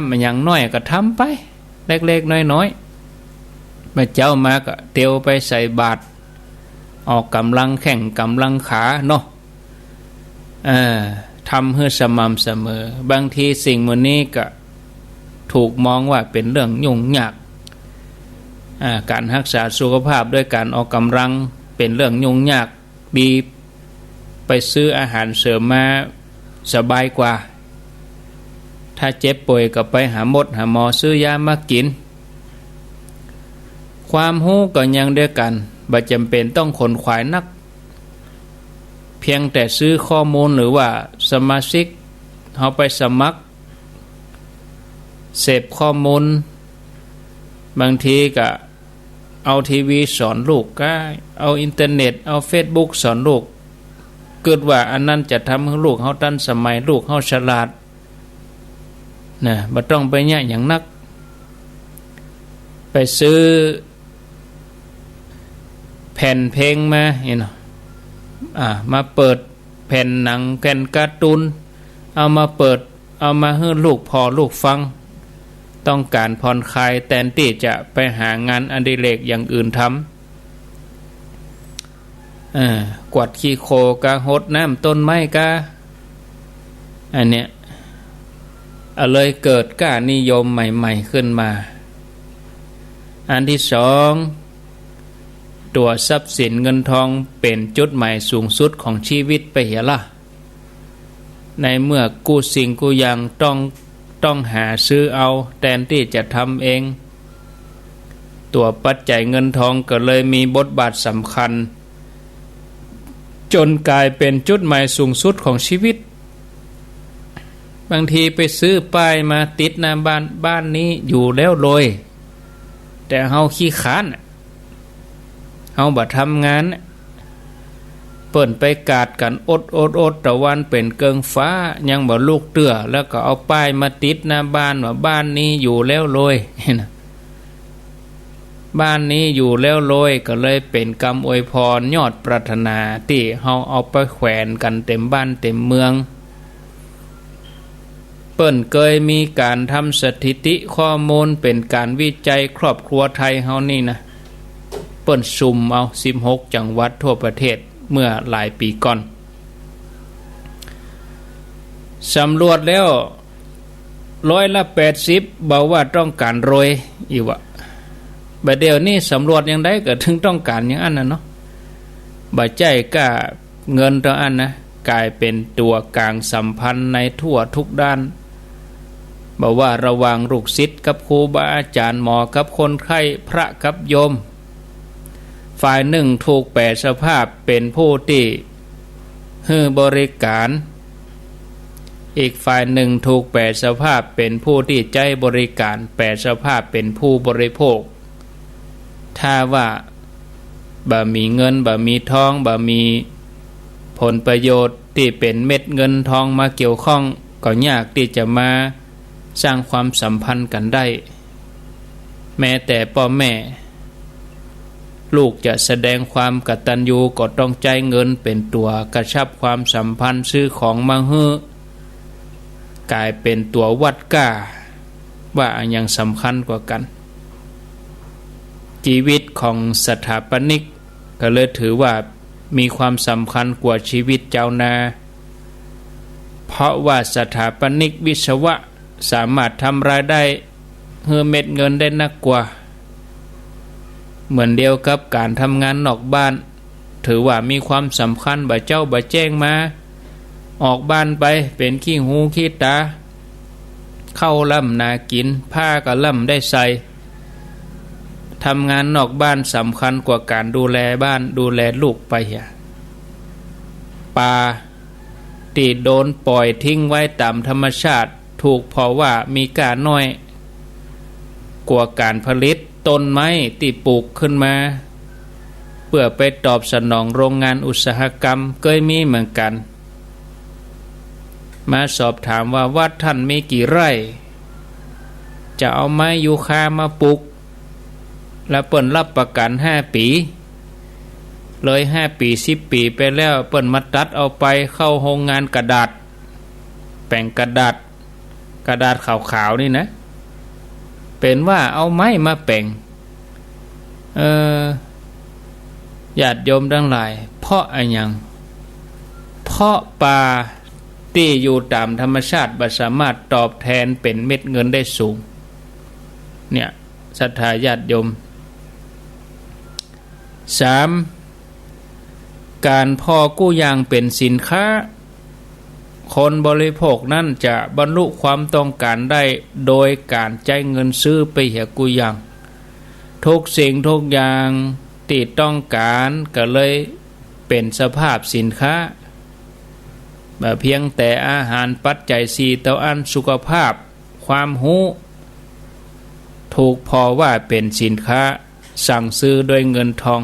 มันอย่างน้อยก็ทำไปเล็กๆน้อยๆมาเจ้ามาก็เตียวไปใส่บาตรออกกำลังแข่งกำลังขาเนาะทำให้สม่ำเสมอบางทีสิ่งมันนี้ก็ถูกมองว่าเป็นเรื่องยุ่งยากการรักษาสุขภาพด้วยการออกกำลังเป็นเรื่องยุ่งยากดีไปซื้ออาหารเสริมมาสบายกว่าถ้าเจ็บป่วยก็ไปหาหมอหมอซื้อยามากินความรู้ก็ยังเดียวกันบ่จำเป็นต้องขนขวายนักเพียงแต่ซื้อข้อมูลหรือว่าสมาชิกเขาไปสมัครเสพข้อมูลบางทีก็เอาทีวีสอนลูกก็เอาอินเทอร์เน็ตเอาเฟซบุ๊กสอนลูกเกิดว่าอันนั้นจะทำให้ลูกเขาทันสมัยลูกเขาฉลาดนะบ่ต้องไปแย่อย่างนักไปซื้อแผ่นเพลงมามาเปิดแผ่นหนังแผ่นการ์ตูนเอามาเปิดเอามาให้ลูกพอลูกฟังต้องการผ่อนคลายแทนที่จะไปหางานอดิเรกอย่างอื่นทำกวาดขี้โคกะหดน้ำต้นไม้กะอันเนี้ยเลยเกิดก้านิยมใหม่ๆขึ้นมาอันที่สองตัวทรัพย์สินเงินทองเป็นจุดหมายสูงสุดของชีวิตไปเหียล่ะในเมื่อกู้สิ่งกู้อย่างต้องหาซื้อเอาแทนที่จะทำเองตัวปัจจัยเงินทองก็เลยมีบทบาทสำคัญจนกลายเป็นจุดหมายสูงสุดของชีวิตบางทีไปซื้อป้ายมาติดหน้าบ้านนี้อยู่แล้วเลยแต่เฮาขี้ค้านเฮาบ่ทำงานเปิ่นไปกาดกันอดตะวันเป็นเกิงฟ้ายังบ่ลูกเตื้อแล้วก็เอาป้ายมาติดหน้าบ้านว่าบ้านนี้อยู่แล้วเลยบ้านนี้อยู่แล้วเลยก็เลยเป็นกรรมอวยพรยอดปรารถนาที่เฮาเอาไปแขวนกันเต็มบ้านเต็มเมืองเปิ้นเคยมีการทำสถิติข้อมูลเป็นการวิจัยครอบครัวไทยเฮานี่นะเปิ้นสุ่มเอา16จังหวัดทั่วประเทศเมื่อหลายปีก่อนสำรวจแล้ว80%บอกว่าต้องการรวยอีวะบัดเดี๋ยวนี้สำรวจยังได้ก็ถึงต้องการอย่างอันน่ะเนาะบ่ใจกล้าเงินตัวอันนะกลายเป็นตัวกลางสัมพันธ์ในทั่วทุกด้านบอกว่าระหว่างลูกศิษย์กับครูบาอาจารย์หมอกับคนไข้พระกับโยมฝ่ายหนึ่งถูกแปรสภาพเป็นผู้ที่ให้บริการอีกฝ่ายหนึ่งถูกแปรสภาพเป็นผู้ที่ใจบริการแปรสภาพเป็นผู้บริโภคถ้าว่าบ่มีเงินบ่มีทองบ่มีผลประโยชน์ที่เป็นเม็ดเงินทองมาเกี่ยวข้องก็ยากที่จะมาสร้างความสัมพันธ์กันได้แม้แต่พ่อแม่ลูกจะแสดงความกตัญญูก็ต้องใจเงินเป็นตัวกระชับความสัมพันธ์ซื้อของมาให้กลายเป็นตัววัดก้าว่าอันยังสำคัญกว่ากันชีวิตของสถาปนิกก็เลยถือว่ามีความสำคัญกว่าชีวิตเจ้านาเพราะว่าสถาปนิกวิศวะสามารถทำรายได้เฮือเม็ดเงินได้นักกว่าเหมือนเดียวกับการทำงานนอกบ้านถือว่ามีความสำคัญบ่เจ้าบ่แจ้งมาออกบ้านไปเป็นขี้หูขี้ตาเข้าล่ำนากินผ้าก็ล่ำได้ใส่ทำงานนอกบ้านสำคัญกว่าการดูแลบ้านดูแลลูกไปปลาที่โดนปล่อยทิ้งไว้ตามธรรมชาติถูกเพราะว่ามีการน้อยกว่าการผลิตต้นไม้ที่ปลูกขึ้นมาเพื่อไปตอบสนองโรงงานอุตสาหกรรมเคยมีเหมือนกันมาสอบถามว่าวัดท่านมีกี่ไร่จะเอาไม้ยูคามาปลูกและเปิ้นรับประกัน5 ปีเลย5 ปี10 ปีไปแล้วเปิ้นมาตัดเอาไปเข้าโรงงานกระดาษแป่งกระดาษ กระดาษขาวๆนี่นะเป็นว่าเอาไม้มาแป่งญาติโยมทั้งหลายเพราะอะไรยังเพราะป่าที่อยู่ตามธรรมชาติบ่สามารถตอบแทนเป็นเม็ดเงินได้สูงเนี่ยศรัทธาญาติโยม 3. การพอกู้ยางเป็นสินค้าคนบริโภคนั้นจะบรรลุความต้องการได้โดยการจ่ายเงินซื้อไปเหี่ยกู้ยางทุกสิ่งทุกอย่างที่ต้องการก็เลยเป็นสภาพสินค้าเพียงแต่อาหารปัจจัย4ต่ออันสุขภาพความรู้ถูกพอว่าเป็นสินค้าสั่งซื้อด้วยเงินทอง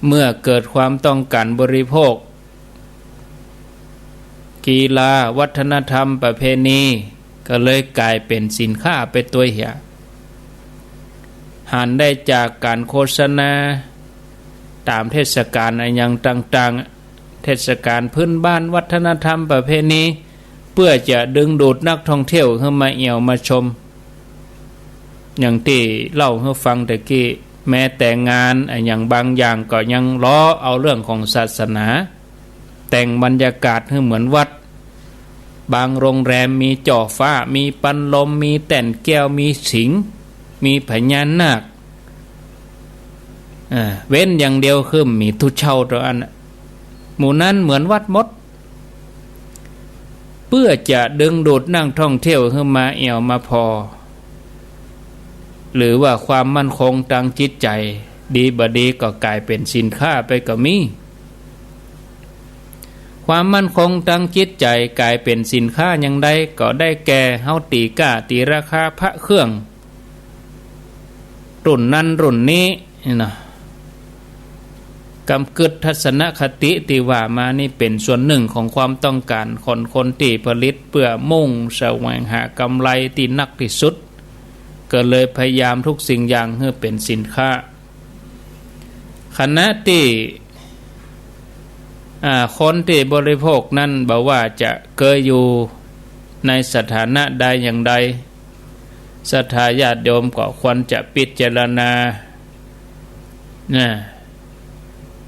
เมื่อเกิดความต้องการบริโภคกีฬาวัฒนธรรมประเพณีก็เลยกลายเป็นสินค้าไปตัวเหี่ยหันได้จากการโฆษณาตามเทศกาลอย่างต่างๆเทศกาลพื้นบ้านวัฒนธรรมประเพณีเพื่อจะดึงดูดนักท่องเที่ยวให้มาเอี่ยวมาชมอย่างที่เล่าให้ฟังตะกี้แม้แต่งานอย่างบางอย่างก็ยังล้อเอาเรื่องของศาสนาแต่งบรรยากาศให้เหมือนวัดบางโรงแรมมีจ่อฟ้ามีปันลมมีแต่นแก้วมีสิงมีพญานาคเว้นอย่างเดียวคือมีทุเช่าตัวอันหมู่นั้นเหมือนวัดมดเพื่อจะดึงดูดนักท่องเที่ยวให้มาเอี่ยวมาพอหรือว่าความมั่นคงทางจิตใจดีบ่ดีก็กลายเป็นสินค้าไปก็มีความมั่นคงทางจิตใจกลายเป็นสินค้าอย่างใดก็ได้แก่เฮาตีก้าตีราคาพระเครื่องรุ่นนั้นรุ่นนี้นะกำกึดทัศนคติที่ว่ามานี่เป็นส่วนหนึ่งของความต้องการคนที่ผลิตเพื่อมุ่งแสวงหากำไรที่นักที่สุดก็เลยพยายามทุกสิ่งอย่างให้เป็นสินค้าขณะที่คนที่บริโภคนั้นบอกว่าจะเคยอยู่ในสถานะใดอย่างใดศรัทธาญาติโยมก็ควรจะพิจารณา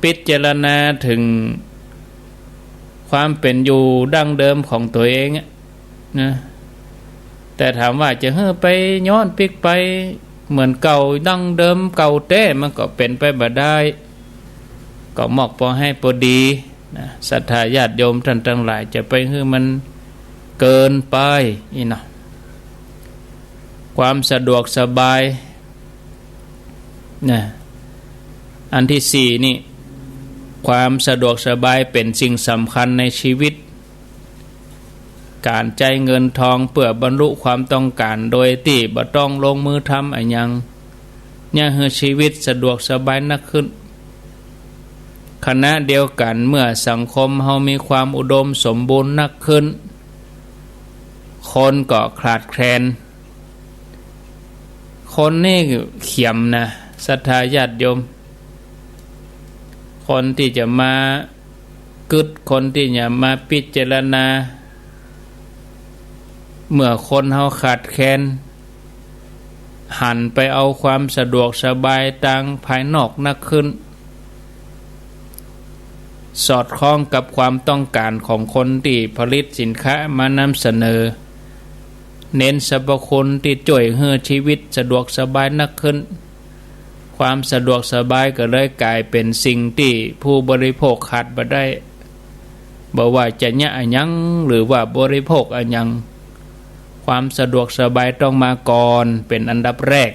พิจารณาถึงความเป็นอยู่ดั้งเดิมของตัวเองนะแต่ถามว่าจะไปย้อนพลิกไปเหมือนเก่าดั้งเดิมเก่าแท้มันก็เป็นไปบ่ได้ก็เหมาะพอให้พอดีนะศรัทธาญาติโยมท่านทั้งหลายจะไปให้มันเกินไปนี่นะความสะดวกสบายนะอันที่4นี่ความสะดวกสบายเป็นสิ่งสำคัญในชีวิตการใจเงินทองเพื่อบรรลุความต้องการโดยที่บ่ต้องลงมือทำอะไรยังเนี่ยให้ชีวิตสะดวกสบายนักขึ้นขณะเดียวกันเมื่อสังคมเฮามีความอุดมสมบูรณ์นักขึ้นคนก็ขาดแคลนคนนี่เขียมนะศรัทธาญาติโยมคนที่จะมากึดคนที่จะมาพิจารณาเมื่อคนเฮาขาดแคลนหันไปเอาความสะดวกสบายทางภายนอกนักขึ้นสอดคล้องกับความต้องการของคนที่ผลิตสินค้ามานำเสนอเน้นสรรพคุณที่ช่วยให้ชีวิตสะดวกสบายนักขึ้นความสะดวกสบายก็เลยกลายเป็นสิ่งที่ผู้บริโภคขาดบ่ได้บ่ว่าจะยะอันยังหรือว่าบริโภคอันยังความสะดวกสบายต้องมาก่อนเป็นอันดับแรก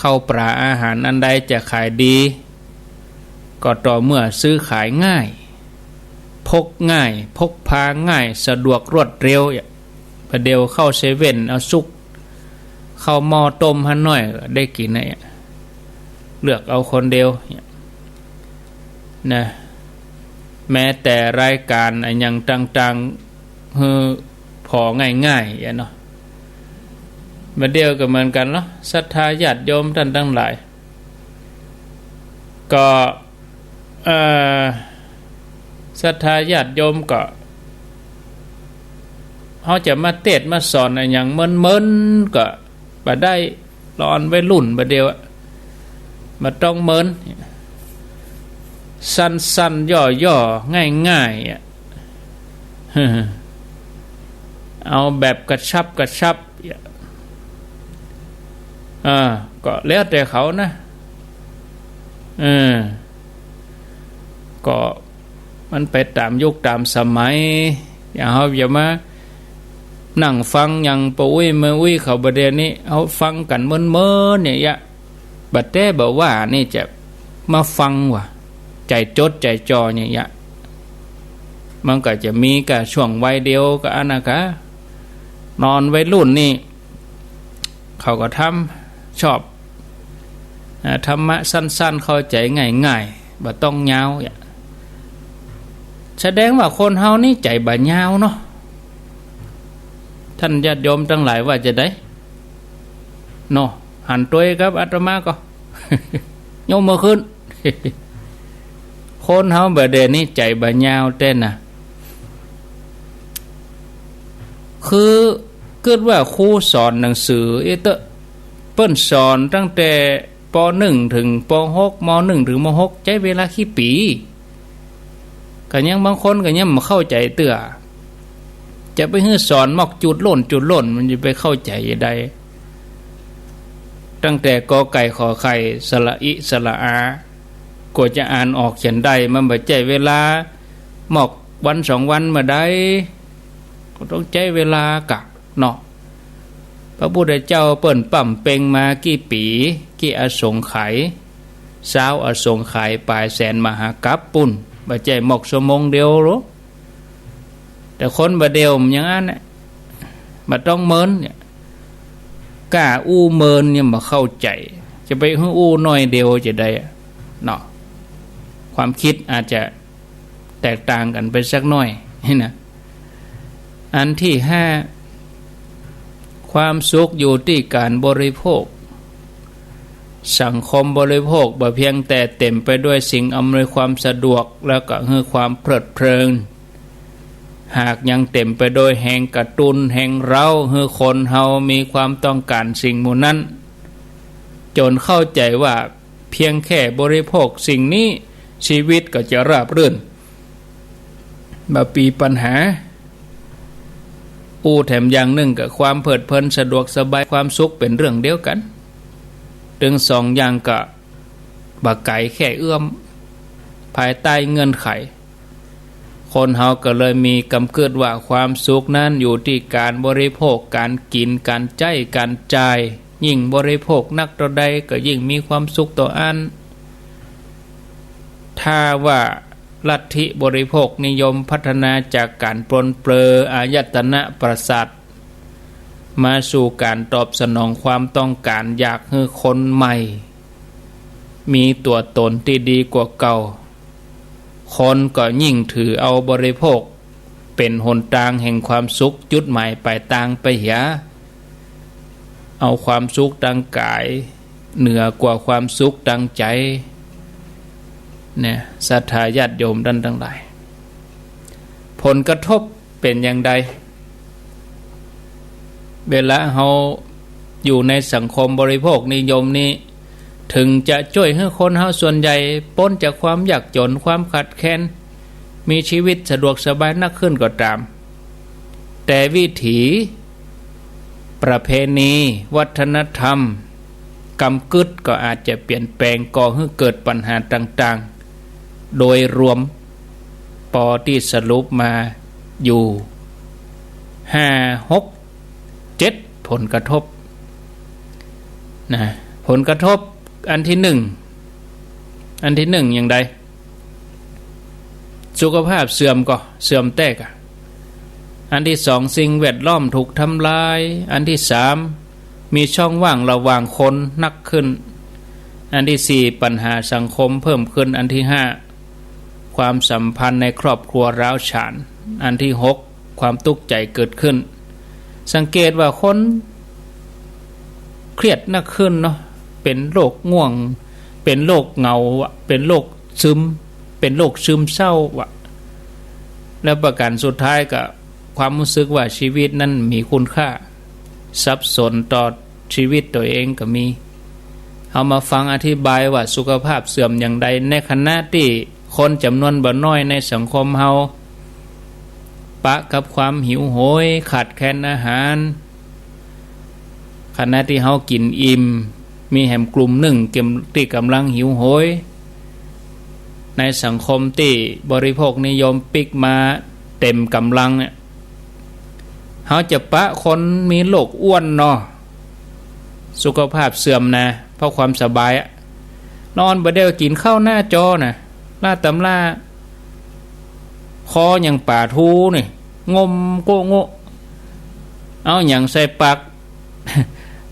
ข้าวปลาอาหารอันใดจะขายดีก็ต่อเมื่อซื้อขายง่ายพกง่ายพกพาง่ายสะดวกรวดเร็วประเดี๋ยวเข้าเซเว่นเอาซุกเข้าหม้อต้มหั่นน้อยได้กินเนี่ยเลือกเอาคนเดียวนะแม้แต่รายการอันยังต่างๆพอง่ายๆอย่างเนาะประเดี๋ยวก็เหมือนกันเนาะศรัทธาญาติโยมท่านทั้งหลายก็ศรัทธาญาติโยมก็ เขาจะมาเทศมาสอนอะไรอย่างเมินๆก็บ่ได้รอนไว้รุ่นบ่เดียวมาต้องเมินสั้นๆย่อๆง่ายๆเอาแบบกระชับก็แล้วแต่เขานะก็มันไปตามยุคตามสมัยอย่างเขาอย่ามานั่งฟังอย่างปู่อุ้ยเมื่ออุ้ยเขาประเด็นนี้เอาฟังกันเมินๆเนี่ยบัดแต่บอกว่านี่จะมาฟังว่ะใจจดใจจ่อเนี่ยมันก็จะมีกับช่วงวัยเดียวกับอันนะคะนอนวัยรุ่นนี่เขาก็ทำชอบธรรมะสั้นๆเข้าใจง่ายๆบ่ต้องยาวแสดงว่าคนเฮานี่ใจบ่ยาวเนาะท่านญาติโยมทั้งหลายว่าจะได้เนาะหันตัวครับอาตมาก็โยมมือขึ้นคนเฮาบ่เดนี่ใจบ่ยาวเต้นน่ะคือเกิดว่าครูสอนหนังสือเปิ้นสอนตั้งแต่ป.1 ถึงป.6 ม.1 ถึงม.6 ใช้เวลากี่ปีก็ยังบางคนก็ยังบ่เข้าใจเตื้อจะไปให้สอนมอกจุดล่นมันจะไปเข้าใจยังไงตั้งแต่กอไก่ขอไข่สระอิสระอากว่าจะอ่านออกเขียนได้มันบ่ใจเวลาหมอกวัน2 วันมาได้ก็ต้องใจเวลากะเนาะพระพุทธเจ้าเปิ้นปั่มเป่งมากี่ปีกี่อสงไขยสาวอสงไขยปลายแสนมหากัปปุ่นบ่ใจหมอกชั่วโมงเดียวหรอแต่คนบ่เดียวอย่างนั้นน่ะบ่ต้องเมินเนี่ยกล้าอู้เมินเนี่ยบ่เข้าใจจะไปฮู้อู้น้อยเดียวจะได้เนาะความคิดอาจจะแตกต่างกันไปสักหน่อยนะอันที่5ความสุขอยู่ที่การบริโภคสังคมบริโภคบ่เพียงแต่เต็มไปด้วยสิ่งอำนวยความสะดวกแล้วก็คือความเพลิดเพลินหากยังเต็มไปโดยแห่งกระตุ้นแห่งเร้าให้คนเฮามีความต้องการสิ่งหมู่นั้นจนเข้าใจว่าเพียงแค่บริโภคสิ่งนี้ชีวิตก็จะราบรื่นบ่มีปัญหาแถมอย่างหนึ่งกับความเพลิดเพลินสะดวกสบายความสุขเป็นเรื่องเดียวกันถึง2 อย่างก็บ่ไกลแค่เอื้อมภายใต้เงื่อนไขคนเฮาก็เลยมีกำเกิดว่าความสุขนั้นอยู่ที่การบริโภคการกินการใช้การจ่ายยิ่งบริโภคนักต่อใดก็ยิ่งมีความสุขต่ออันถ้าว่าลัทธิบริโภคนิยมพัฒนาจากการปรนเปรออายตนะประสาทมาสู่การตอบสนองความต้องการอยากให้คนใหม่มีตัวตนที่ดีกว่าเก่าคนก็ยิ่งถือเอาบริโภคเป็นหนทางแห่งความสุขจุดหมายปลายทางไปเหียเอาความสุขทางกายเหนือกว่าความสุขทางใจเนี่ยศรัทธาญาติโยมทั้งหลายผลกระทบเป็นอย่างใดเวลาเฮาอยู่ในสังคมบริโภคนิยมนี้ถึงจะช่วยให้คนเฮาส่วนใหญ่พ้นจากความยากจนความขัดแคลนมีชีวิตสะดวกสบายนักขึ้นก็ตามแต่วิถีประเพณีวัฒนธรรมกำกึดก็อาจจะเปลี่ยนแปลงก่อให้เกิดปัญหาต่างๆโดยรวมปอที่สรุปมาอยู่5 6 7ผลกระทบนะผลกระทบอันที่1อย่างใดสุขภาพเสื่อมก็เสื่อมแตกอันที่2สิ่งแวดล้อมถูกทำลายอันที่3มีช่องว่างระหว่างคนนักขึ้นอันที่4ปัญหาสังคมเพิ่มขึ้นอันที่5ความสัมพันธ์ในครอบครัวร้าวฉานอันที่6ความทุกข์ใจเกิดขึ้นสังเกตว่าคนเครียดนักขึ้นเนาะเป็นโรคง่วงเป็นโรคเหงาเป็นโรคซึมเป็นโรคซึมเศร้าแล้วประการสุดท้ายก็ ความรู้สึกว่าชีวิตนั้นมีคุณค่าสับสนต่อชีวิตตัวเองก็มีเอามาฟังอธิบายว่าสุขภาพเสื่อมอย่างใดในขณะที่คนจำนวนบ่น้อยในสังคมเฮาปะกับความหิวโหยขาดแคลนอาหารขณะที่เฮากินอิ่มมีแหมกลุ่มหนึ่งที่กำลังหิวโหยในสังคมที่บริโภคนิยมปิกมาเต็มกำลังเนี่ยเฮาจะปะคนมีโรคอ้วนเนาะสุขภาพเสื่อมนะเพราะความสบายนอนบ่ได้กินข้าวหน้าจอนะล่าตำล่าคออย่างป่าทูนี่งมโกโงเอาอย่างใส่ปาก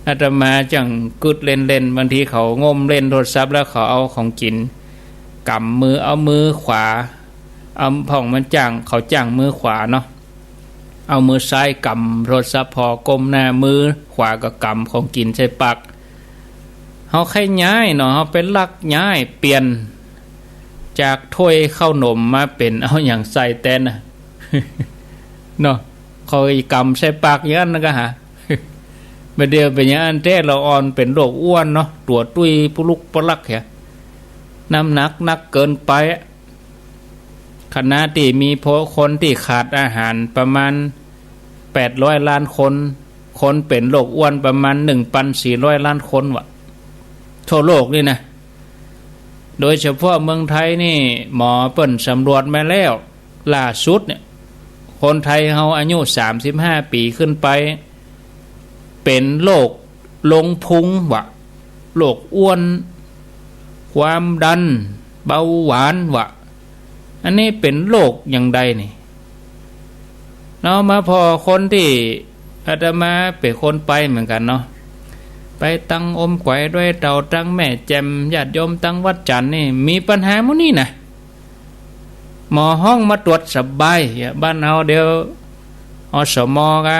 อาตมาจังกึดเล่นบางทีเขางมเล่นโทรศัพท์แล้วเขาเอาของกินกำมือเอามือขวาเอาผ่องมันจ้างเขาจ้างมือขวาเนาะเอามือซ้ายกำโทรศัพท์พอก้มหน้ามือขวาก็กำของกินใส่ปากเฮาแค่ย้ายเนาะเฮาเป็นลักย้ายเปลี่ยนจากถ้วยข้าวนมมาเป็นเอาอย่างใส่แตนน่ะ เนาะเขาอีกำใส่ปากอย่างนั้นก็หามาเดียวเป็นอย่างนั้นแท้เราอ่อนเป็นโรคอ้วนเนาะตัวตุ้ยปุลุกปลักแฮะน้ำหนักนักเกินไปขณะที่มีพวกคนที่ขาดอาหารประมาณ800ล้านคนเป็นโรคอ้วนประมาณ 1,400 ล้านคนวะทั่วโลกนี่นะโดยเฉพาะเมืองไทยนี่หมอเปิ้นสำรวจมาแล้วล่าสุดเนี่ยคนไทยเฮาอายุ35ปีขึ้นไปเป็นโรคลงพุงวะโรคอ้วนความดันเบาหวานวะอันนี้เป็นโรคอย่างใดนี่เนาะมาพอคนที่อาตมาเป็นคนไปเหมือนกันเนาะไปตั้งอมไกวด้วยเต่าตั้งแม่แจมญาติโยมตั้งวัดจันทร์นี่มีปัญหาหมดนี่นะหมอห้องมาตรวจสบายบ้านเราเดียวอสมก็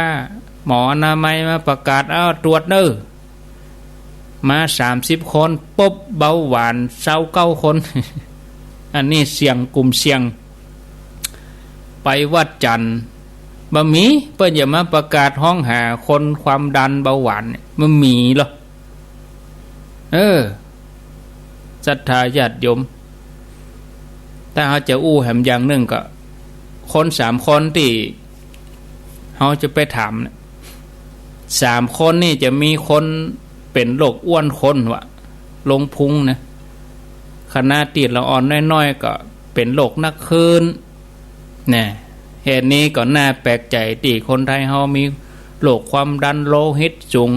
หมออนามัยมาประกาศเอาตรวจเด้อมา30 คนปุ๊บเบาหวาน29 คน อันนี้เสี่ยงกลุ่มเสี่ยงไปวัดจันทร์บะหมี่เปิ้นอย่ามาประกาศห้องหาคนความดันเบาหวานมันมีหรอศรัทธาญาติโยมถ้าเขาจะอู้แหมอย่างหนึ่งก็คน3 คนที่เขาจะไปถามเนี่ย3 คนนี่จะมีคนเป็นโรคอ้วนคนวะลงพุงนะขณะติดละอ่อนน้อยๆก็เป็นโรคนักคืนเนี่ยเหตุนี้ก็น่าแปลกใจที่คนไทยเฮามีโรคความดันโลหิตสูง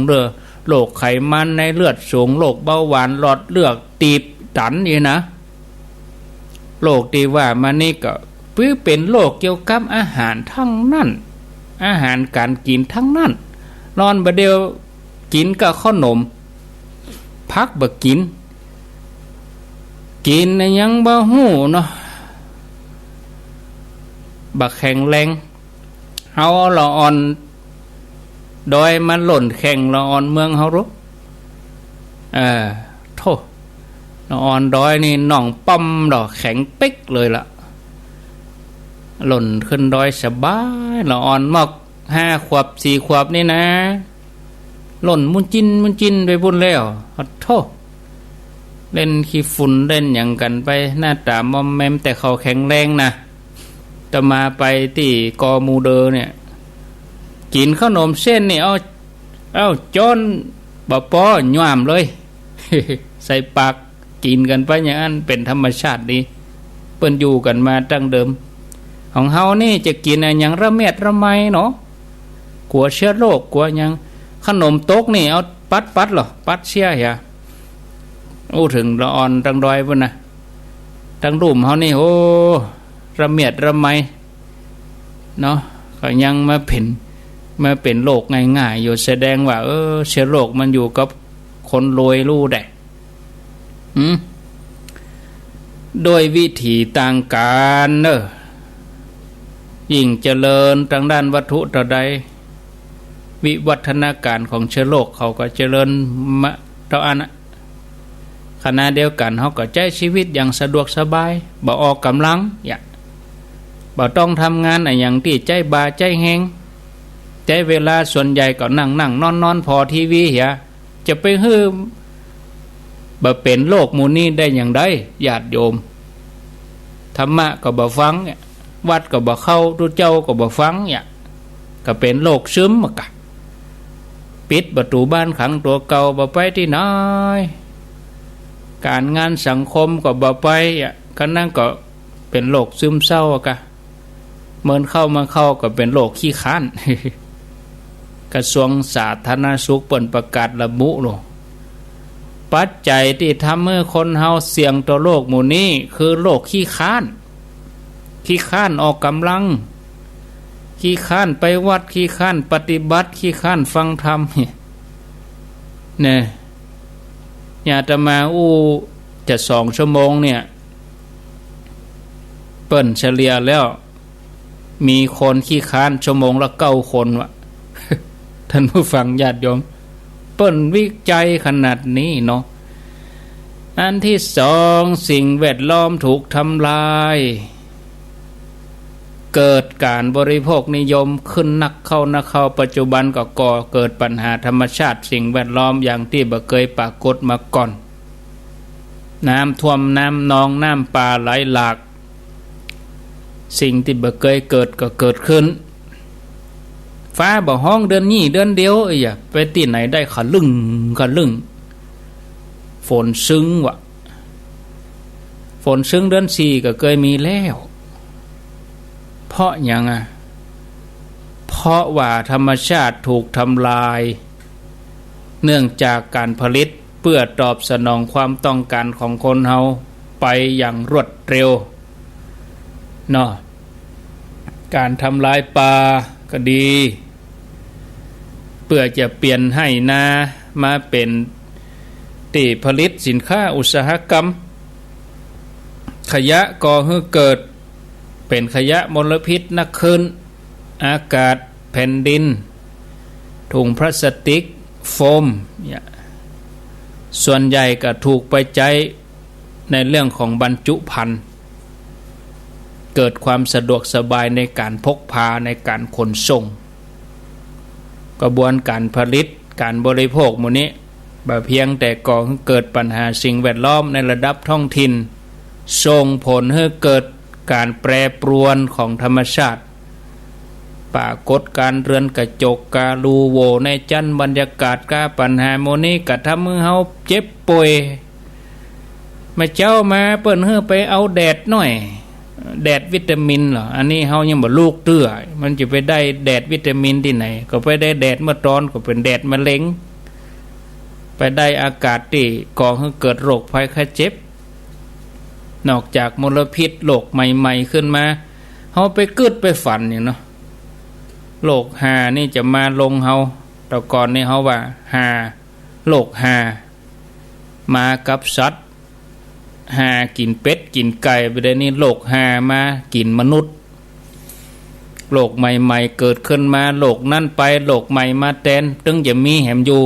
โรคไขมันในเลือดสูงโรคเบาหวานหลอดเลือดตีบตันนี่นะโรคที่ว่ามานี่ก็เป็นโรคเกี่ยวกับอาหารทั้งนั้นอาหารการกินทั้งนั้นนอนบ่เดียวกินกับขนมพักบ่กินยังบ่ฮู้เนาะบักแข็งแรงเฮาละอ่อนดอยมันหล่นแข็งละอ่อนเมืองเฮารู้โธ่ละอ่อนดอยนี่น่องป้อมดอกแข็งปิ๊กเลยล่ะหล่นขึ้นดอยสบายละอ่อนมาก5 ขวบ 4 ขวบนี่นะหล่นมุนจินไปพุ่นแล้วโธ่เล่นขี้ฝุ่นเล่นอย่างกันไปหน้าตามอมแมมแต่เขาแข็งแรงนะจะมาไปที่กอมูเดอเนี่ยกินขนมเส้นนี่เอาจอนบะปอหย่ามเลย ใส่ปากกินกันไปอย่างนั้นเป็นธรรมชาติดีเปิ้นอยู่กันมาตั้งเดิมของเฮานี่จะกินอย่างระเม็ดระไมเนาะกลัวเชื้อโรคกลัวอย่างขนมโต๊กนี่เอาปัดหรอปัดเชื้อเหรอถึงละอ่อนตั้งดอยพุ่นนะตั้งรุ่มเฮานี่โอ้ระเมียดระไมเนาะก็ยังมาเป็นโรคง่ายๆอยู่แสดงว่าเชื้อโรคมันอยู่กับคนรวยรู้ได้โดยวิธีต่างกันยิ่งเจริญทางด้านวัตถุต่อใดวิวัฒนาการของเชื้อโรคเขาก็เจริญมาต่ออันขณะเดียวกันเขาก็ใช้ชีวิตอย่างสะดวกสบายบ่ออกกำลัง บ่ต้องทำงานอย่างที่ใจบาใจแห้งใจเวลาส่วนใหญ่ก็นั่งนอนพอทีวีเหียจะไปฮื้อบ่เป็นโลกหมู่นี้ได้อย่างใดญาติโยมธรรมะก็บ่ฟังวัดก็บ่เข้าทุเจ้าก็บ่ฟังก็เป็นโลกซึมกะปิดประตูบ้านขังตัวเก่าบ่ไปที่ไหนการงานสังคมก็บ่ไปก็นั่นก็เป็นโลกซึมเศร้ากะเมินเข้ามาเข้าก็เป็นโลกขี้ค้าน กระทรวงสาธารณสุขเปิ่นประกาศระบุโลปัจจัยที่ทำให้คนเฮาเสี่ยงต่อโรคหมู่นี้คือโรคขี้ค้านออกกำลังขี้ค้านไปวัดขี้ค้านปฏิบัติขี้ค้านฟังธรรมเนี่ยอาตมาจะ2 ชั่วโมงเนี่ยเปิ้นเฉลี่ยแล้วมีคนขี้ค้านชั่วโมงละ9 คนวะ ท่านผู้ฟังญาติโยมเปิ้นวิจัยขนาดนี้เนาะอันที่2สิ่งแวดล้อมถูกทำลายเกิดการบริโภคนิยมขึ้นนักเข้าปัจจุบันก็ก่อเกิดปัญหาธรรมชาติสิ่งแวดล้อมอย่างที่บ่เคยปรากฏมาก่อนน้ำท่วมน้ำนองน้ำป่าไหลหลากสิ่งที่บ่เคยเกิดก็เกิดขึ้นฟ้าบ่ห้องเดือนนี้เดือนเดียวไปที่ไหนได้ขะลึ่งฝนซึ้งวะฝนซึ้งเดือน4ก็เคยมีแล้วเพราะหยังเพราะว่าธรรมชาติถูกทำลายเนื่องจากการผลิตเพื่อตอบสนองความต้องการของคนเฮาไปอย่างรวดเร็วเนาะการทำลายป่าก็ดีเพื่อจะเปลี่ยนให้นามาเป็นที่ผลิตสินค้าอุตสาหกรรมขยะก่อให้เกิดเป็นขยะมลพิษนักขึ้นอากาศแผ่นดินถุงพลาสติกโฟมส่วนใหญ่ก็ถูกไปใช้ในเรื่องของบรรจุภัณฑ์เกิดความสะดวกสบายในการพกพาในการขนส่งกระบวนการผลิตการบริโภคหมู่นี้บ่เพียงแต่ก่อให้เกิดปัญหาสิ่งแวดล้อมในระดับท้องถิ่นส่งผลให้เกิดการแปรปรวนของธรรมชาติปรากฏการเรือนกระจกกาลูโวในจันบรรยากาศกาปัญหาโมนี้กระทำให้เฮาเจ็บป่วยมาเจ้ามาเปิ้นเฮาไปเอาแดดหน่อยแดดวิตามินเหรออันนี้เฮายังบ่ลูกเตื้อมันจะไปได้แดดวิตามินที่ไหนก็ไปได้แดดเมื่อตอนก็เป็นแดดมะเร็งไปได้อากาศที่ก่อให้เกิดโรคภัยไข้เจ็บนอกจากมลพิษโรคใหม่ๆขึ้นมาเฮาไปกึดไปฝันเนาะโรคหานี่จะมาลงเฮาแต่ก่อนนี่เฮาว่าหาโรคหามากับสัตว์หากินเป็ดกินไก่ไปได้นี่โรคหามากินมนุษย์โรคใหม่ๆเกิดขึ้นมาโรคนั่นไปโรคใหม่มาแทนตึงจะมีแหมอยู่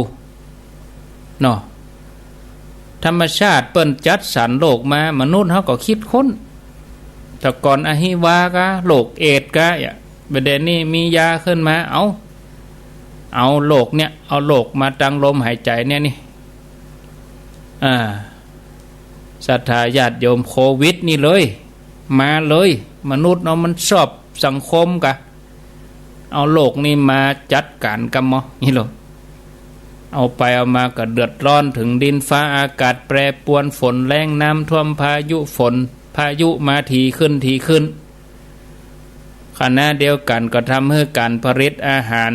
เนาะธรรมชาติเปิ้นจัดสรรโรคมามนุษย์เฮาก็คิดค้นแต่ก่อนอหิวากะโรคเอดส์กะประเด็นนี้มียาขึ้นมาเอาโรคเนี่ยเอาโรคมาตั้งลมหายใจเนี่ยนี่ศรัทธาญาติโยมโควิดนี่เลยมาเลยมนุษย์เนาะมันชอบสังคมกะเอาโรคนี้มาจัดการกันมั้งนี่หรอเอาไปเอามาก็เดือดร้อนถึงดินฟ้าอากาศแปรปรวนฝนแรงน้ำท่วมพายุฝนพายุมาทีขึ้นขณะเดียวกันก็ทำให้การผลิตอาหาร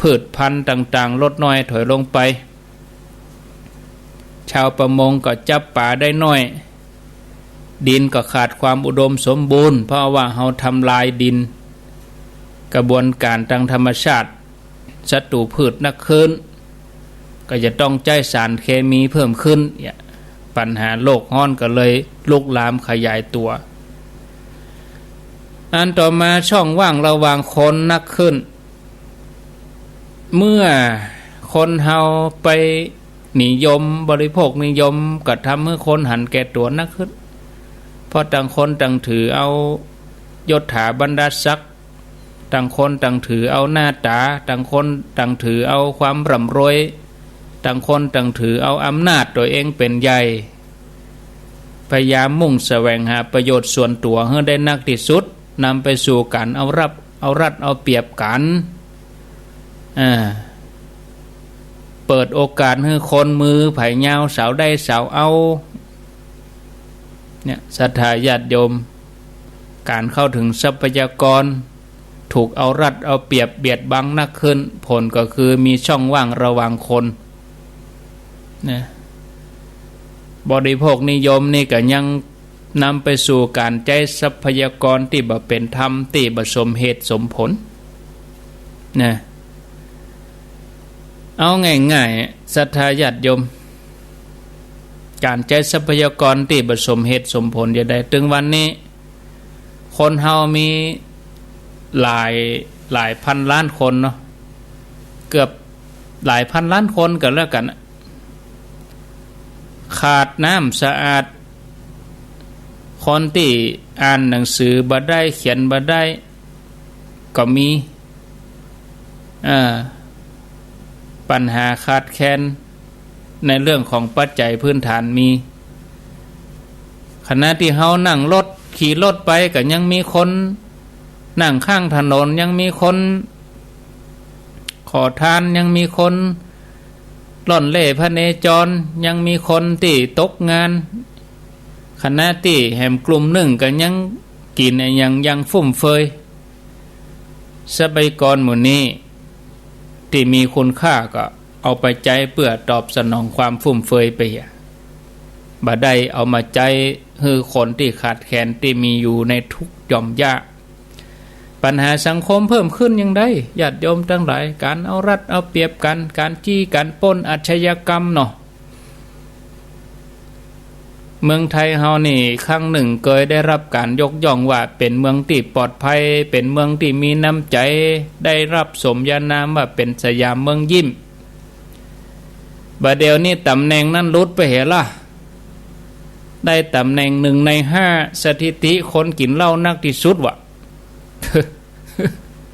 พืชพันธุ์ต่างๆลดน้อยถอยลงไปชาวประมงก็จับปลาได้น้อยดินก็ขาดความอุดมสมบูรณ์เพราะว่าเฮาทำลายดินกระบวนการทางธรรมชาติศัตรูพืชนักขึ้นก็จะต้องใช้สารเคมีเพิ่มขึ้นปัญหาโลกร้อนก็เลยลุกลามขยายตัวอันต่อมาช่องว่างระหว่างคนนักขึ้นเมื่อคนเฮาไปนิยมบริโภคนิยมก็ทำให้คนหันแก่ตัวนักขึ้นเพราะต่างคนต่างถือเอา ยศถาบรรดาศักดิ์ต่างคนต่างถือเอาหน้าตาต่างคนต่างถือเอาความร่ำรวยต่างคนต่างถือเอาอำนาจตัวเองเป็นใหญ่พยายามมุ่งแสวงหาประโยชน์ส่วนตัวให้ได้นักที่สุดนำไปสู่การเอารัดเอาเปรียบกันเปิดโอกาสให้คนมือไผ่ยาวสาวได้สาวเอาเนี่ยศรัทธาญาติโยมการเข้าถึงทรัพยากรถูกเอารัดเอาเปรียบเบียดบังนักขึ้นผลก็คือมีช่องว่างระหว่างคนนะบริโภคนิยมนี่ก็ยังนำไปสู่การใช้ทรัพยากรที่บ่เป็นธรรมที่บ่สมเหตุสมผลนะเอาง่ายๆศรัทธาญาติโยมการใช้ทรัพยากรที่บ่สมเหตุสมผลอย่างใดถึงวันนี้คนเฮามีหลายพันล้านคนเนาะเกือบหลายพันล้านคนกันแล้วกันขาดน้ำสะอาดคนที่อ่านหนังสือบ่ได้เขียนบ่ได้ก็มีปัญหาขาดแคลนในเรื่องของปัจจัยพื้นฐานมีขณะที่เฮานั่งรถขี่รถไปก็ยังมีคนนั่งข้างถนนยังมีคนขอทานยังมีคนล่อนเล่พระเนจรยังมีคนที่ตกงานขณะที่แห่มกลุ่มหนึ่งก็ยังกินยังฟุ่มเฟือยทรัพยากรหมู่นี้ที่มีคุณค่าก็เอาไปใจเพื่อตอบสนองความฟุ่มเฟือยไปบ่ได้เอามาใจให้คนที่ขาดแคลนที่มีอยู่ในทุกหย่อมยากปัญหาสังคมเพิ่มขึ้นยังได้ญาติโยมทั้งหลายการเอารัดเอาเปรียบกันการจี้การปล้นอาชญากรรมเนาะเมืองไทยเฮานี่ครั้งหนึ่งเคยได้รับการยกย่องว่าเป็นเมืองที่ปลอดภัยเป็นเมืองที่มีน้ำใจได้รับสมญานามว่าเป็นสยามเมืองยิ้มบัดเดี๋ยวนี้ตำแหน่งนั้นลดไปเหรอล่ะได้ตำแหน่ง1 ใน 5สถิติคนกินเหล้านักที่สุดวะ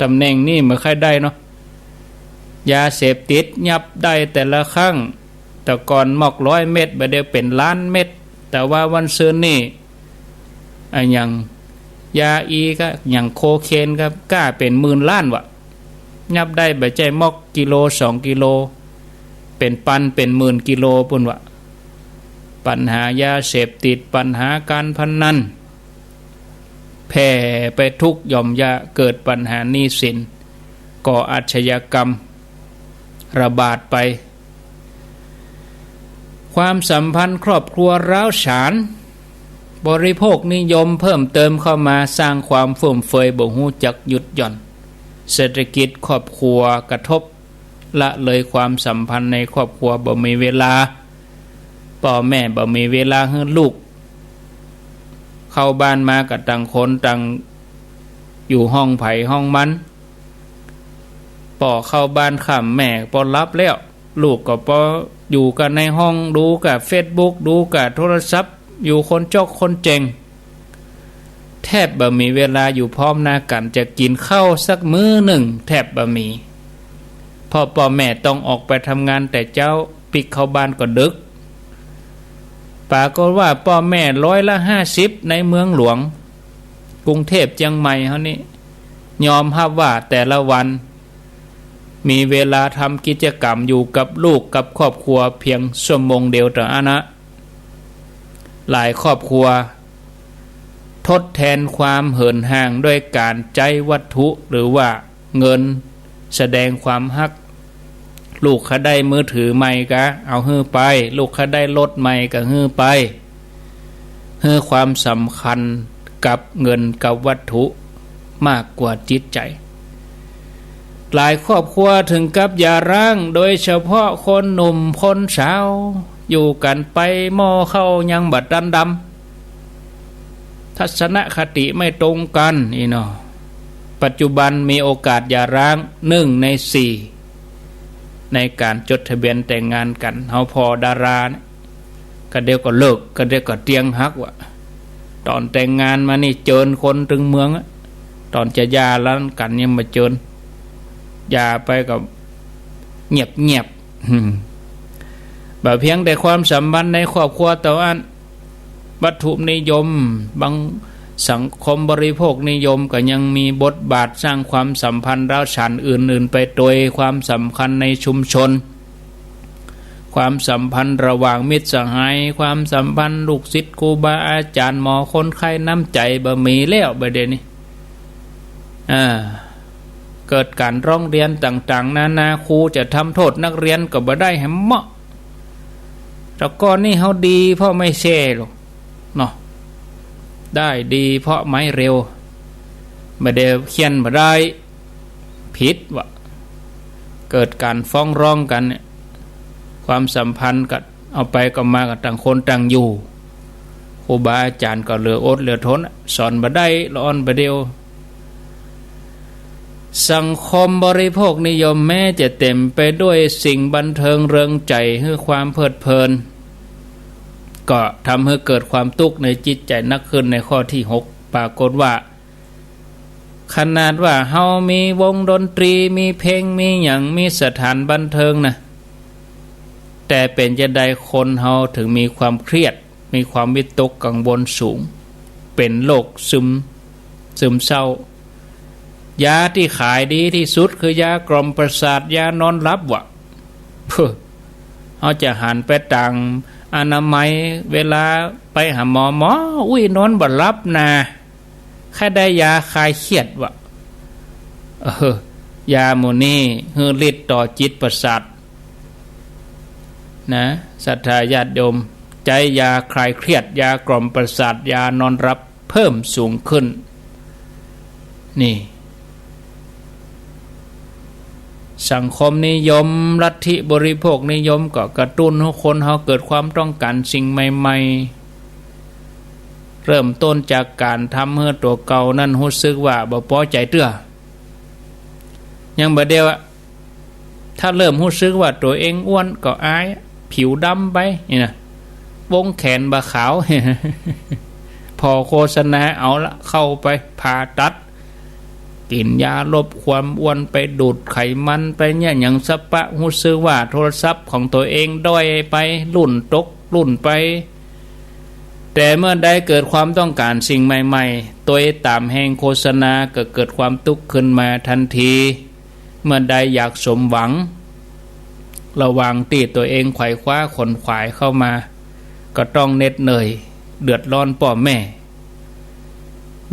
ตำแหน่งนี้ไม่ค่อยได้เนาะยาเสพติดยับได้แต่ละครั้งแต่ก่อนมอก100 เม็ดบัดเดี๋ยวเป็นล้านเม็ดแต่ว่าวันซืนนี่อย่างยาอีก็อย่างโคเคนครับกล้าเป็น10,000 ล้านวะยับได้บัดใจมอกกิโล2 กิโลเป็นปันเป็น10,000 กิโลปุ่นวะปัญหายาเสพติดปัญหาการพนันแผ่ไปทุกหย่อมยาเกิดปัญหาหนี้สินก่ออาชญากรรมระบาดไปความสัมพันธ์ครอบครัวร้าวฉานบริโภคนิยมเพิ่มเติมเข้ามาสร้างความฟุ่มเฟือยบ่ฮู้จักหยุดหย่อนเศรษฐกิจครอบครัวกระทบละเลยความสัมพันธ์ในครอบครัวบ่มีเวลาพ่อแม่บ่มีเวลาให้ลูกเข้าบ้านมากับต่างคนต่างอยู่ห้องไผ่ห้องมันพ่อเข้าบ้านค่ำแม่พอรับแล้วลูกก็พออยู่กันในห้องดูกับ Facebook ดูกับโทรศัพท์อยู่คนจอกคนเจงแทบบ่มีเวลาอยู่พร้อมหน้ากันจะกินข้าวสักมื้อหนึ่งแทบบ่มีพ่อแม่ต้องออกไปทำงานแต่เจ้าปิกเข้าบ้านก็ดึกปรากฏว่าพ่อแม่50%ในเมืองหลวงกรุงเทพเชียงใหม่เฮานี่ยอมรับว่าแต่ละวันมีเวลาทำกิจกรรมอยู่กับลูกกับครอบครัวเพียงชั่วโมงเดียวเท่านั้นนะหลายครอบครัวทดแทนความเหินห่างด้วยการใช้วัตถุหรือว่าเงินแสดงความฮักลูกเขาได้มือถือใหม่ก็เอาฮื้อไปลูกเขาได้รถใหม่ก็ฮื้อไปฮื้อความสำคัญกับเงินกับวัตถุมากกว่าจิตใจหลายครอบครัวถึงกับหย่าร้างโดยเฉพาะคนหนุ่มคนสาวอยู่กันไปหม้อเข้ายังบัดดำทัศนคติไม่ตรงกันนี่เนาะปัจจุบันมีโอกาสหย่าร้าง1 ใน 4ในการจดทะเบียนแต่งงานกันเฮาพอดาราเนี่ยก็เดี๋ยวก็เลิกก็เดี๋ยวก็เตียงหักวะตอนแต่งงานมานี่เจิญคนถึงเมือง ตอนจะยาแล้วกันยังมาเจินยาไปกับเงียบแบบเพียงแต่ความสัมพันธ์ในครอบครัวแต่ว่าวัตถุนิยมบางสังคมบริโภคนิยมก็ยังมีบทบาทสร้างความสัมพันธ์ร้าวฉานอื่นๆไปโดยความสำคัญในชุมชนความสัมพันธ์ระหว่างมิตรสหายความสัมพันธ์ลูกศิษย์ครูบาอาจารย์หมอคนไข้น้ำใจบะมีแล้วประเด็นนี้เกิดการร้องเรียนต่างๆนานาครูจะทำโทษนักเรียนก็บ่ได้ให้เหมาะแต่ก่อนนี่เขาดีเพราะไม่แช่หรอกเนาะได้ดีเพราะไม่เร็วไม่ได้เขียนมาได้ผิดวะเกิดการฟ้องร้องกันเนี่ยความสัมพันธ์ก็เอาไปก็มากับต่างคนต่างอยู่ครูบาอาจารย์ก็เหลืออดเหลือทนสอนมาได้ร้อนไปเดียวสังคมบริโภคนิยมแม้จะเต็มไปด้วยสิ่งบันเทิงเริงใจให้ความเพลิดเพลินก็ทำให้เกิดความทุกข์ในจิตใจนักขึ้นในข้อที่6ปรากฏว่าขนาดว่าเฮามีวงดนตรีมีเพลงมีอย่างมีสถานบันเทิงนะแต่เป็นจะใดคนเฮาถึงมีความเครียดมีความวิตกกังวลสูงเป็นโรคซึมเศร้ายาที่ขายดีที่สุดคือยากล่อมประสาทยานอนหลับวะเขาจะหันไปต่างอนามัยเวลาไปหาหมออุ้ยนอนบ่หลับนะแค่ได้ยาคลายเครียดวะยาโมนี่ฮือฤทธิ์ต่อจิตประสาทนะศรัทธาญาติโยมใจยาคลายเครียดยากล่อมประสาทยานอนหลับเพิ่มสูงขึ้นนี่สังคมนิยมลัทธิบริโภคนิยมก็กระตุ้นให้คนเขาเกิดความต้องการสิ่งใหม่ๆเริ่มต้นจากการทำให้ตัวเก่านั้นรู้สึกว่าบ่พอใจเตื้อยังบ่เดียวถ้าเริ่มรู้สึกว่าตัวเองอ้วนก็อายผิวดำไปนี่นะวงแขนบ่ขาว พอโฆษณาเอาละเข้าไปผ่าตัดกินยาลดความอ้วนไปดูดไขมันไปเนี่ยอย่างสปะหูซื้อว่าโทรศัพท์ของตัวเองด้อยไปรุ่นตกรุ่นไปแต่เมื่อได้เกิดความต้องการสิ่งใหม่ๆตัวตามแห่งโฆษณาก็เกิดความทุกข์ขึ้นมาทันทีเมื่อใดอยากสมหวังระวังตีตัวเองไขว่คว้าขนขวายเข้ามาก็ต้องเหน็ดเหนื่อยเดือดร้อนพ่อแม่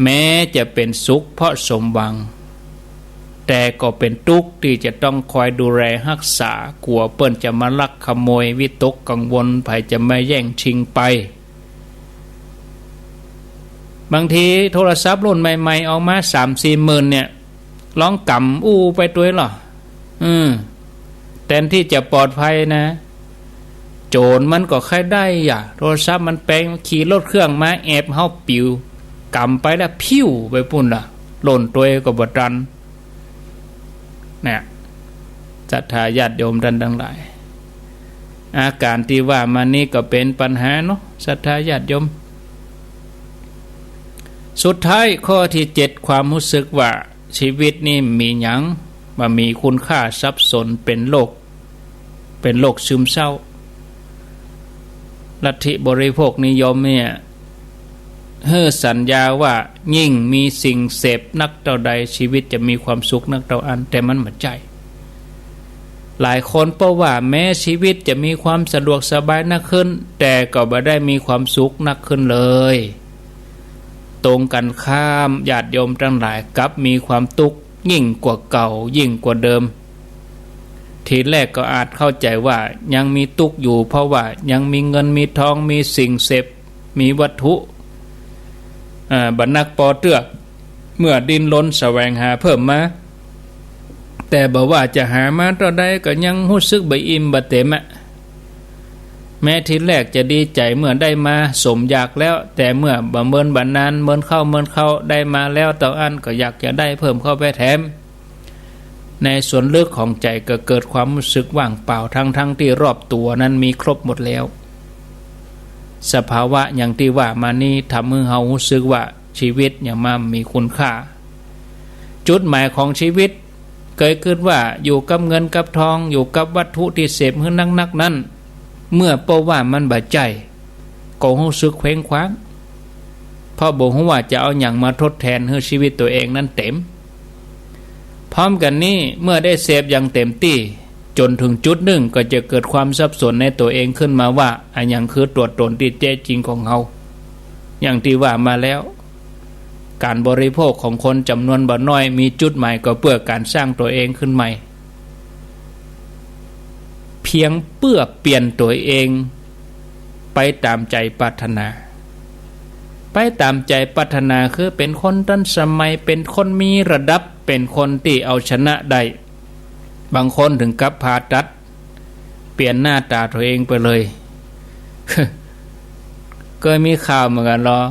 แม้จะเป็นสุขเพราะสมหวังแต่ก็เป็นทุกข์ที่จะต้องคอยดูแลรักษากลัวเปิ้นจะมาลักขโมยวิตกกังวลภัยจะไม่แย่งชิงไปบางทีโทรศัพท์รุ่นใหม่ๆออกมา 3-4 หมื่นเนี่ยร้องกำอู้ไปตัวหรอแทนที่จะปลอดภัยนะโจรมันก็แค่ได้โทรศัพท์มันแปลงขี่รถเครื่องมาแอบเฮาปิวกำไปแล้วพิ้วไปปุ่นล่ะหล่นตัวเองก็บดันเนี่ยศรัทธาญาติโยมท่านทั้งหลายอาการที่ว่ามานี้ก็เป็นปัญหาเนาะศรัทธาญาติโยมสุดท้ายข้อที่7ความรู้สึกว่าชีวิตนี่มีหยังมามีคุณค่าสับสนเป็นโรคซึมเศร้าลัทธิบริโภคนิยมเนี่ยสัญญาว่ายิ่งมีสิ่งเสพนักเท่าใดชีวิตจะมีความสุขนักเท่าอันแต่มันไม่ใจหลายคนเพราะว่าแม้ชีวิตจะมีความสะดวกสบายนักขึ้นแต่ก็ไม่ได้มีความสุขนักขึ้นเลยตรงกันข้ามญาติโยมทั้งหลายกลับมีความทุกข์ยิ่งกว่าเก่ายิ่งกว่าเดิมทีแรกก็อาจเข้าใจว่ายังมีทุกข์อยู่เพราะว่ายังมีเงินมีทองมีสิ่งเสพมีวัตถุบรรนักปอเตื้อเมื่อดิ้นรนแสวงหาเพิ่มมาแต่บอกว่าจะหามาเท่าใดก็ยังรู้สึกบ่อิ่มบ่เต็มแม้ทีแรกจะดีใจเมื่อได้มาสมอยากแล้วแต่เมื่อบ่เมินบ่นานเมินเข้าได้มาแล้วต่ออันก็อยากจะได้เพิ่มเข้าไปแถมในส่วนลึกของใจก็เกิดความรู้สึกว่างเปล่าทั้งที่รอบตัวนั้นมีครบหมดแล้วสภาวะอย่างที่ว่ามานี้ทำให้เรารู้สึกว่าชีวิตอย่างมามีคุณค่า จุดหมายของชีวิตเคยคิดว่าอยู่กับเงินกับทองอยู่กับวัตถุที่เสพให้นักๆนั้นเมื่อเป้าว่ามันบาดใจก็รู้สึกเคว้งคว้างเพราะบ่ฮู้ว่าจะเอาหยังมาทดแทนให้ชีวิตตัวเองนั้นเต็มพร้อมกันนี้เมื่อได้เสพอย่างเต็มที่จนถึงจุดหนึ่งก็จะเกิดความสับสนในตัวเองขึ้นมาว่าอันหยังคือตัวตนที่แท้จริงของเฮาอย่างที่ว่ามาแล้วการบริโภคของคนจำนวนบ่น้อยมีจุดหมายก็เพื่อการสร้างตัวเองขึ้นใหม่เพียงเพื่อเปลี่ยนตัวเองไปตามใจปรารถนาไปตามใจปรารถนาคือเป็นคนทันสมัยเป็นคนมีระดับเป็นคนที่เอาชนะได้บางคนถึงกับผ่าตัดเปลี่ยนหน้าตาตัวเองไปเลย เคยมีข่าวเหมือนกันหรอ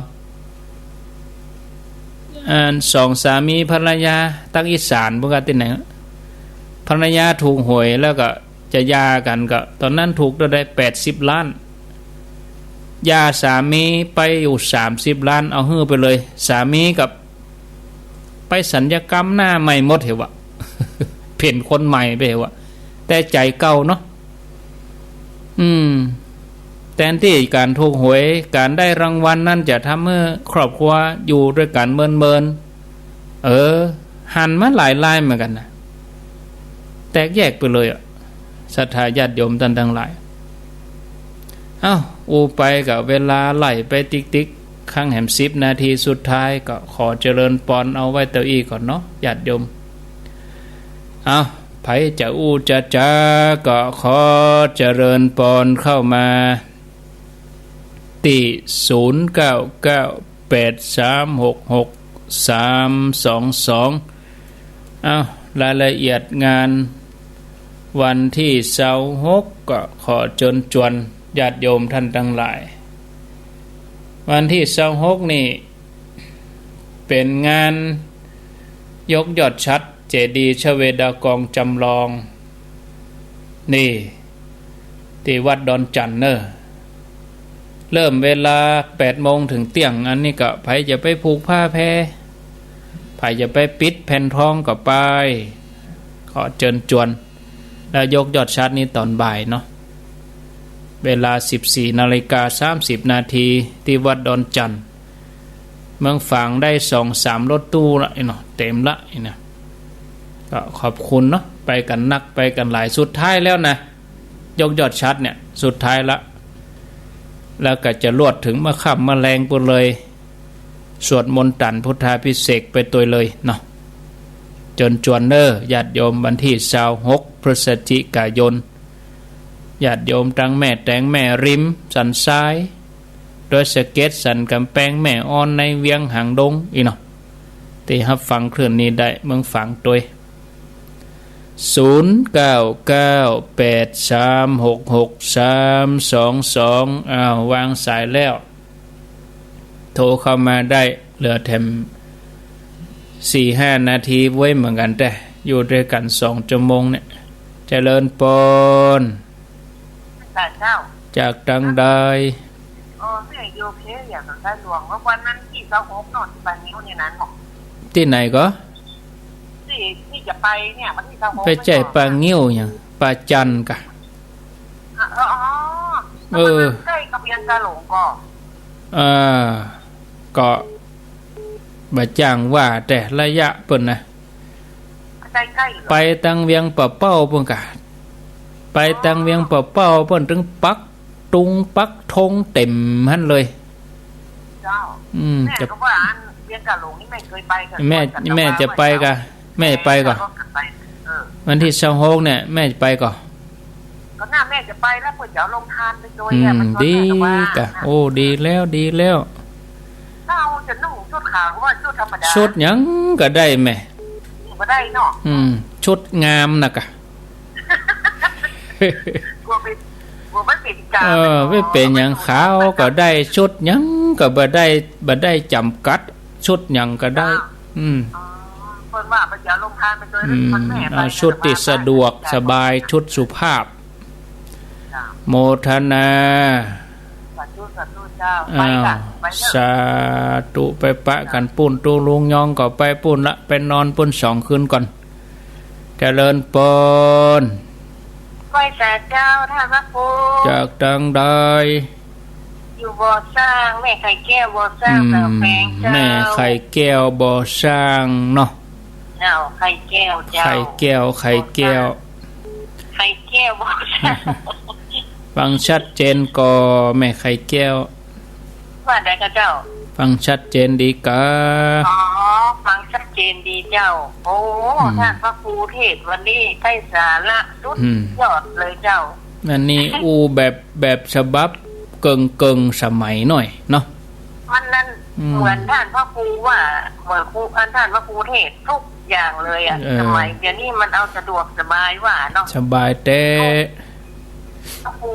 สองสามีภรรยาตั้งอีสานพวกกันที่ไหนภรรยาถูกหวยแล้วก็จะหย่ากันก็ตอนนั้นถูกได้80 ล้านหย่าสามีไปอยู่30 ล้านเอาฮื้อไปเลยสามีกับไปสัญญกรรมหน้าใหม่หมดเหรอวะ เปลี่ยนคนใหม่ไปเหรอวะแต่ใจเก่าเนาะแทนที่การถูกหวยการได้รางวัลนั่นจะทำให้ครอบครัวอยู่ด้วยกันเมินหันมาหลายลายเหมือนกันนะแตกแยกไปเลยศรัทธาญาติโยมท่านทั้งหลายไปกับเวลาไหลไปติ๊กข้างแหม10 นาทีสุดท้ายก็ขอเจริญปอนเอาไว้เต้าอี้ก่อนเนาะญาติโยมไผจะจะก็ขอเจริญปอนเข้ามาที่0998366322รายละเอียดงานวันที่26ก็ขอเชิญชวนญาติโยมท่านทั้งหลายวันที่26นี่เป็นงานยกยอดชัดเจดีย์ชเวดากองจำลองนี่ที่วัดดอนจันเนอร์เริ่มเวลา 8 โมงถึงเที่ยงอันนี้ก็ไผจะไปผูกผ้าแพรไผจะไปปิดแผ่นทองก็ไปขอเชิญชวนแล้วยกยอดชัดนี้ตอนบ่ายเนาะเวลา 14:30 นาทีที่วัดดอนจันทร์เมืองฝางได้ 2-3 รถตู้ละเนาะเต็มละนะก็ขอบคุณเนาะไปกันนักไปกันหลายสุดท้ายแล้วนะยกยอดชัดเนี่ยสุดท้ายละแล้วก็จะลวดถึงมะค่ำมะแรงไปเลยสวดมนต์ตันพุทธาภิเษกไปตัวเลยเนาะจนจวนเนอร์ญาติโยมวันที่26 พฤศจิกายนญาติโยมตั้งแม่แตงแม่ริมสันซ้ายโดยสเก็ตสันกำแพงแม่ออนในเวียงหางดงอีเนาะที่รับฟังเคลื่อนนี้ได้เมืองฝังตัว0998366322วางสายแล้วโทรเข้ามาได้เหลือแถม 4-5 นาทีไว้เหมือนกันแต่อยู่ด้วยกัน2 ชั่วโมงเนี่ยเจริญปนจากตังใดไม่โอเคอย่างสนใจหลวงว่าวันนั้นที่26นอนที่บ้านนิ้วเนี่ยนั้นที่ไหนก็ที่จะไปเนี่ยมันที่26ไปใจปลางิ้วอย่างปลาจันกะใกล้กับเวียงกะหลงก็บ่จ้างว่าแต่ระยะเปิ้นนะไปตังเวียงปะเป้าเปิ้นกะไปตังเวียงปะเป้าเปิ้นถึงปักตุงปักธงเต็มหั่นเลยเจ้าแม่ก็ว่าอันเวียงกะหลงนี่ไม่เคยไปกันแม่จะไปกะแม่ไปก่อนวันที่26เนี่ยแม่จะไปก่อนก็น่าแม่จะไปแล้วเพิ่นจะเอาลงทานไปโดยมันดีกะโอ้ดีแล้วถ้าเอาจะนุ่งชุดขาวหรือว่าชุดธรรมดาชุดหยังก็ได้แม่บ่ได้เนาะชุดงามน่ะกะกลัวไม่เป็นกาไม่เป็นหยังขาวก็ได้ชุดหยังก็บ่ได้จำกัดชุดหยังก็ได้เพิ่นว่ามันจะลงทานไปโดยมันแม่ไปชุดที่สะดวกสบายชุดสุภาพโมทนาส สาธุเจ้าไป อ้าว กันไปเถ สา อะ ธุไปปะกันปุ่นตูลุงยองก็ไปปุ่นละไปนอนปุ่น2 คืนก่อนเจริญปน ก้อยสาเจ้าท่านพระครู จากดังใด อยู่บ่อสร้างแม่ไข่แก้วบ่อสร้างเติมแปลงเจ้า แม่ไข่แก้วบ่อสร้างเนาะ เจ้าไข่แก้วเจ้า ไข่แก้วไข่แก้ว ไข่แก้วบ่อสร้าง ฟังชัดเจนก็แม่ไข่แก้ว ว่าได้กับเจ้า ฟังชัดเจนดีกะ อ๋อฟังชัดเจนดีเจ้า โอ้ท่านพระครูเทศน์วันนี้ได้สาระสุดยอดเลยเจ้า อันนี้อูแบบฉบับเกิงสมัยหน่อยเนาะ มันนั้นเหมือนท่านพระครูว่าเหมือนครูท่านพระครูเทศน์ทุกอย่างเลยอ่ะสมัยเดี๋ยวนี้มันเอาสะดวกสบายว่าเนาะ สบายแต่ พระครู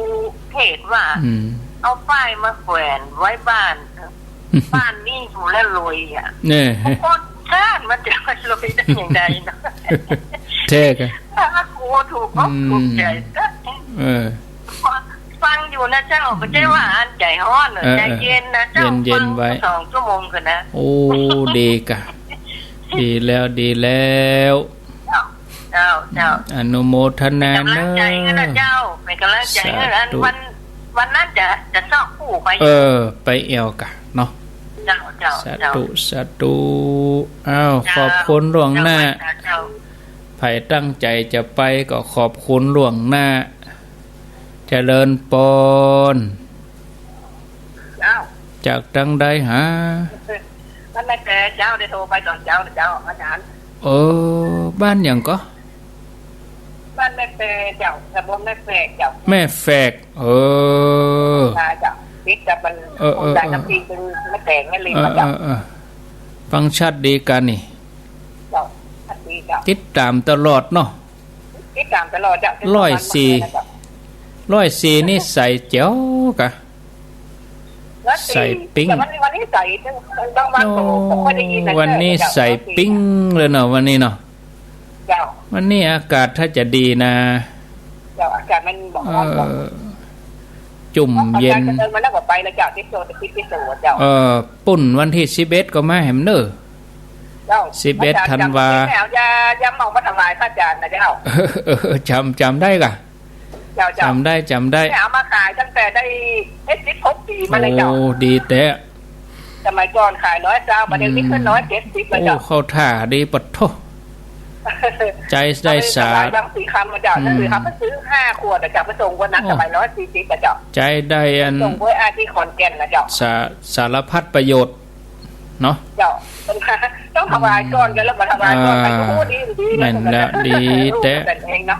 เทศน์ว่า อืม เอาป้ายมาแขวนไว้บ้าน บ้านนี่อยู่แล้วรวยอ่ะ เนี่ย โคตรท่านมันจะรวยได้อย่างไรเนาะ เท่กะ ถ้าพระครูถูกอกถูกใจก็ ฟังอยู่นะเจ้าไม่ใช่ว่าอ่านใจฮ้อนใจเย็นนะเจ้าฟัง2 ชั่วโมงกันนะ โอ้ดีกะ ดีแล้วดีแล้ว เจ้า อนุโมทนา เป็นกำลังใจกันนะเจ้าเป็นกำลังใจกันวันนั้นจะสอบคู่ไป ไปเอวกะเนาะ เจ้า สาธุอ้าวขอบคุณล่วงหน้า เจ้า ไผตั้งใจจะไปก็ขอบคุณล่วงหน้าเจริญปน เจ้า จากดังใดหา ท่านแม่แกเจ้าได้โทรไปตอนเจ้าอาจารย์ บ้านอย่างก็ บ้านแม่แกเจ้าตำบลแม่แกเจ้า แม่แฝกเจ้าติดกับมันได้น้ำพริกเป็นแม่แกงแม่ลิงเจ้า ฟังชัดดีกันนี่ เจ้าทันทีเจ้า ติดตามตลอดเนาะ ติดตามตลอดเจ้า 104นี่ใส่เจ๋วกะใส่ปิ้ง วันนี้ใส่บางวันผมไม่ได้ยินนะ วันนี้ใส่ปิ้งเลยเนาะวันนี้เนาะ เจ้า วันนี้อากาศถ้าจะดีนะ เจ้าอากาศมันบอกว่า จุ่มเย็น เดินมาแล้วก็ไปแล้วเจ้าที่โซนที่โซนเจ้า ปุ่นวันที่11ก็มาแหมเด้อ เจ้า 11 ธันวา ย้ำมองมาทำลายพระอาจารย์นะเจ้า จำได้กะ เจ้า จำได้ เอามาขายตั้งแต่ได้16 ปีมาเลยเจ้า โอ้ดีแต่ สมัยก่อนขาย100 เจ้าประเดี๋ยวนี้ขึ้น170เลย โอ้ เจ้า เข้าท่าดีปัดโทใจได้สา บางสีคำมาเจ้านั่นคือเขาไปซื้อ5 ขวดนะเจ้าไปส่งวันนั้นสมัย140นะเจ้า ใจได้อัน ส่งไว้อาที่ขอนแก่นนะเจ้า สารพัดประโยชน์เนาะ เจ้าต้องทำลายก่อนกันแล้วมาทำลายก่อนไปก็พูดดีนั่นแหละดีแต่ เองเนาะ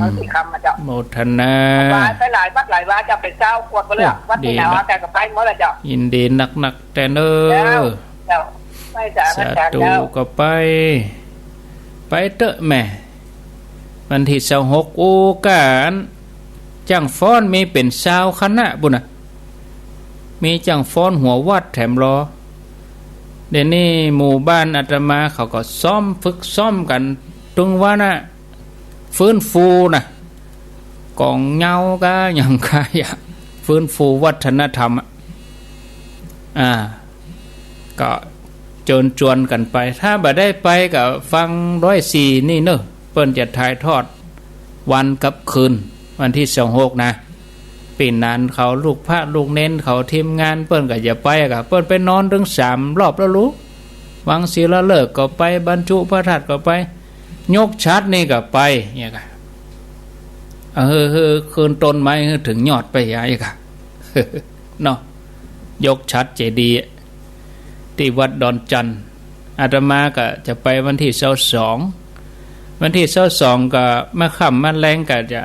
มันสีคำมาเจ้า โมทนา ไปหลายวัดหลายว่าจะเป็นเจ้าขวดไปเลยวัดที่ไหนแต่กับไปหมดเลยเจ้า ยินดีนักแต่เนอ เจ้าไม่จ่า สาธุก็ไปเตอะแม่วันที่26โอ้การจังฟ้อนมีเป็น20 คณะบุญน่ะมีจังฟ้อนหัววัดแถมรอเดี๋ยวนี้หมู่บ้านอาตมาเขาก็ฝึกซ้อมกันตรงว่าน่ะฟื้นฟูน่ะกองเหงาก็อย่างกายฟื้นฟูวัฒนธรรมก็จวนกันไปถ้าบ่ได้ไปก็ฟัง104นี่เนอะเปิ้นจะถ่ายทอดวันกับคืนวันที่26นะปีนั้นเขาลูกพระลูกเน้นเขาทีมงานเปิ้นก็อย่าไปก็เปิ้นไปนอนถึง3 รอบแล้วรู้วังศิลาฤกษ์ก็ไปบรรจุพระธาตุก็ไปยกชัดนี่ก็ไปเนี่ยก็คืนต้นไม้ถึงยอดไปยายก็ เนาะยกชัดเจดีย์ที่วัดดอนจันทร์อาตมาก็จะไปวันที่22วันที่22ก็มาค่ำมาแรงก็จะ